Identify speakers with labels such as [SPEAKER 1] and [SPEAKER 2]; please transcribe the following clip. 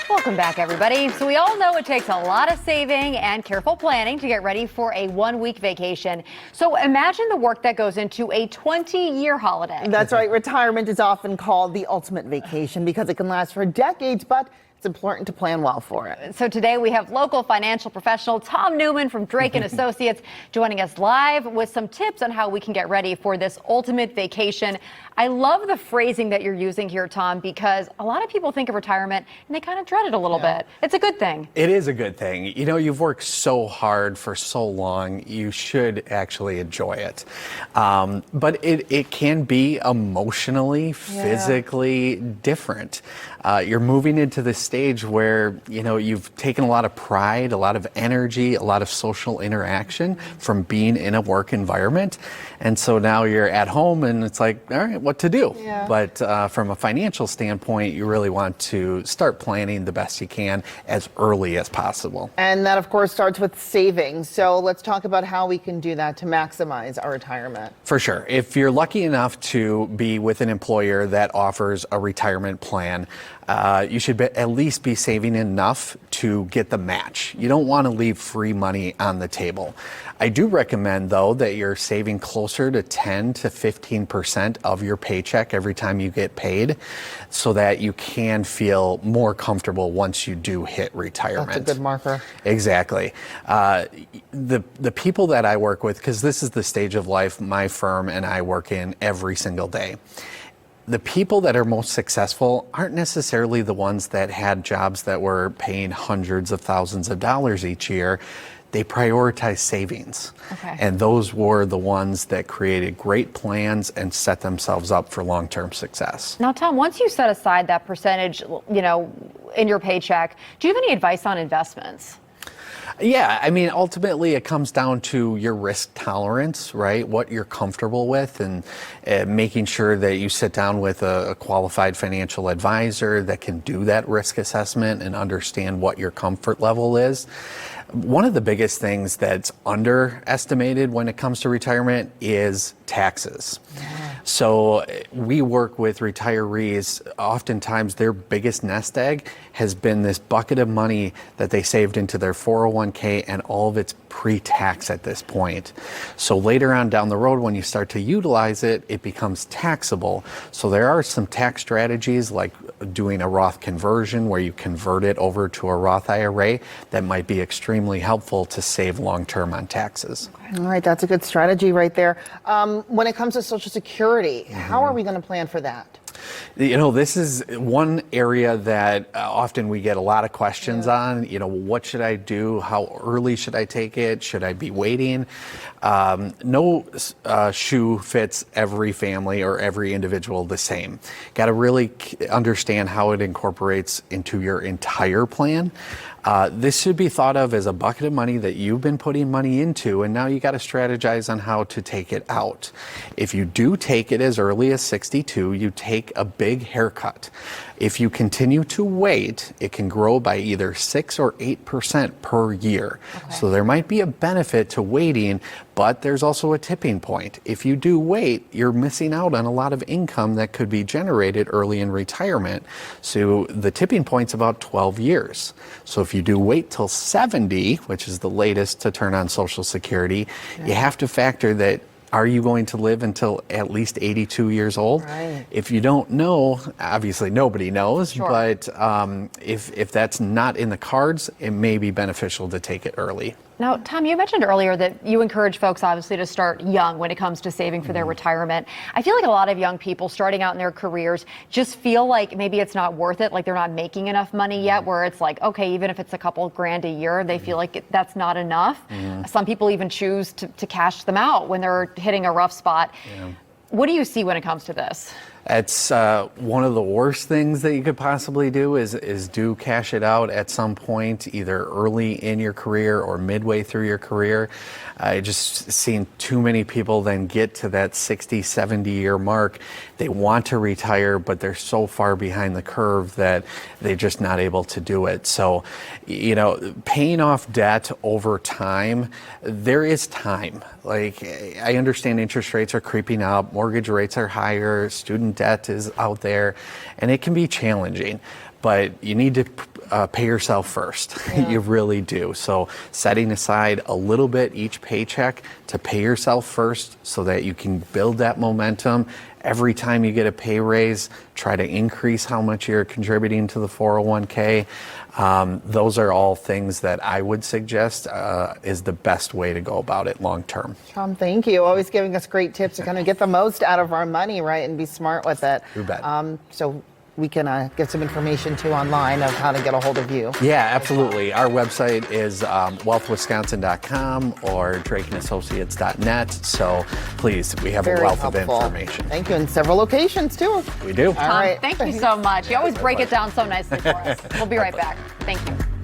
[SPEAKER 1] Welcome back, everybody. So we all know it takes a lot of saving and careful planning to get ready for a one-week vacation. So imagine the work that goes into a 20-year holiday.
[SPEAKER 2] That's right. Retirement is often called the ultimate vacation because it can last for decades, but it's important to plan well for it.
[SPEAKER 1] So today we have local financial professional Tom Neumann from Drake & Associates joining us live with some tips on how we can get ready for this ultimate vacation. I love the phrasing that you're using here, Tom, because a lot of people think of retirement and they kind of dread it a little bit. It's a good thing.
[SPEAKER 3] It is a good thing. You know, you've worked so hard for so long, you should actually enjoy it. But it can be emotionally, physically different. You're moving into this stage where, you know, you've taken a lot of pride, a lot of energy, a lot of social interaction from being in a work environment. And so now you're at home and it's like, all right, what to do? But from a financial standpoint, you really want to start planning the best you can as early as possible.
[SPEAKER 2] And that, of course, starts with savings. So let's talk about how we can do that to maximize our retirement.
[SPEAKER 3] For sure. If you're lucky enough to be with an employer that offers a retirement plan, you should at least be saving enough to get the match. You don't want to leave free money on the table. I do recommend, though, that you're saving closer to 10 to 15% of your paycheck every time you get paid so that you can feel more comfortable once you do hit retirement.
[SPEAKER 2] That's a good marker.
[SPEAKER 3] Exactly. The people that I work with, because this is the stage of life my firm and I work in every single day, the people that are most successful aren't necessarily the ones that had jobs that were paying hundreds of thousands of dollars each year. They prioritize savings. And those were the ones that created great plans and set themselves up for long-term success.
[SPEAKER 1] Now, Tom, once you set aside that percentage, you know, in your paycheck, do you have any advice on investments?
[SPEAKER 3] Yeah, I mean, ultimately it comes down to your risk tolerance, right? What you're comfortable with, and making sure that you sit down with a qualified financial advisor that can do that risk assessment and understand what your comfort level is. One of the biggest things that's underestimated when it comes to retirement is taxes. So we work with retirees. Oftentimes their biggest nest egg has been this bucket of money that they saved into their 401k, and all of it's pre-tax at this point. So later on down the road, when you start to utilize it, it becomes taxable. So there are some tax strategies like doing a Roth conversion where you convert it over to a Roth IRA that might be extremely helpful to save long-term on taxes.
[SPEAKER 2] All right, that's a good strategy right there. When it comes to Social Security, how are we going to plan for that?
[SPEAKER 3] You know, this is one area that often we get a lot of questions on. You know, what should I do? How early should I take it? Should I be waiting? No shoe fits every family or every individual the same. Got to really understand how it incorporates into your entire plan. This should be thought of as a bucket of money that you've been putting money into, and now you got to strategize on how to take it out. If you do take it as early as 62, you take a big haircut. If you continue to wait, it can grow by either 6 or 8% per year. So there might be a benefit to waiting, but there's also a tipping point. If you do wait, you're missing out on a lot of income that could be generated early in retirement. So the tipping point's about 12 years. So if you do wait till 70, which is the latest to turn on Social Security, you have to factor that. Are you going to live until at least 82 years old? If you don't know, obviously nobody knows, but if that's not in the cards, it may be beneficial to take it early.
[SPEAKER 1] Now, Tom, you mentioned earlier that you encourage folks, obviously, to start young when it comes to saving for their retirement. I feel like a lot of young people starting out in their careers just feel like maybe it's not worth it, like they're not making enough money yet, where it's like, okay, even if it's a couple grand a year, they feel like that's not enough. Some people even choose to cash them out when they're hitting a rough spot. What do you see when it comes to this?
[SPEAKER 3] It's one of the worst things that you could possibly do is do cash it out at some point, either early in your career or midway through your career. I just seen too many people then get to that 60, 70-year mark. They want to retire, but they're so far behind the curve that they're just not able to do it. So, you know, paying off debt over time, there is time. Like, I understand interest rates are creeping up, mortgage rates are higher, student debt is out there, and it can be challenging. but you need to pay yourself first. You really do. So setting aside a little bit each paycheck to pay yourself first so that you can build that momentum. Every time you get a pay raise, try to increase how much you're contributing to the 401k. Those are all things that I would suggest is the best way to go about it long term.
[SPEAKER 2] Tom, thank you. Always giving us great tips to kind of get the most out of our money, right, and be smart with it.
[SPEAKER 3] You bet.
[SPEAKER 2] So we can get some information too online of how to get a hold of you.
[SPEAKER 3] Yeah, absolutely. Our website is wealthwisconsin.com or drakeandassociates.net. So please, we have
[SPEAKER 2] Very
[SPEAKER 3] a wealth
[SPEAKER 2] helpful.
[SPEAKER 3] of information.
[SPEAKER 2] Thank you. In several locations too.
[SPEAKER 3] We do.
[SPEAKER 2] All right.
[SPEAKER 1] Thank you so much. You always break it down so nicely for us. We'll be right back. Thank you.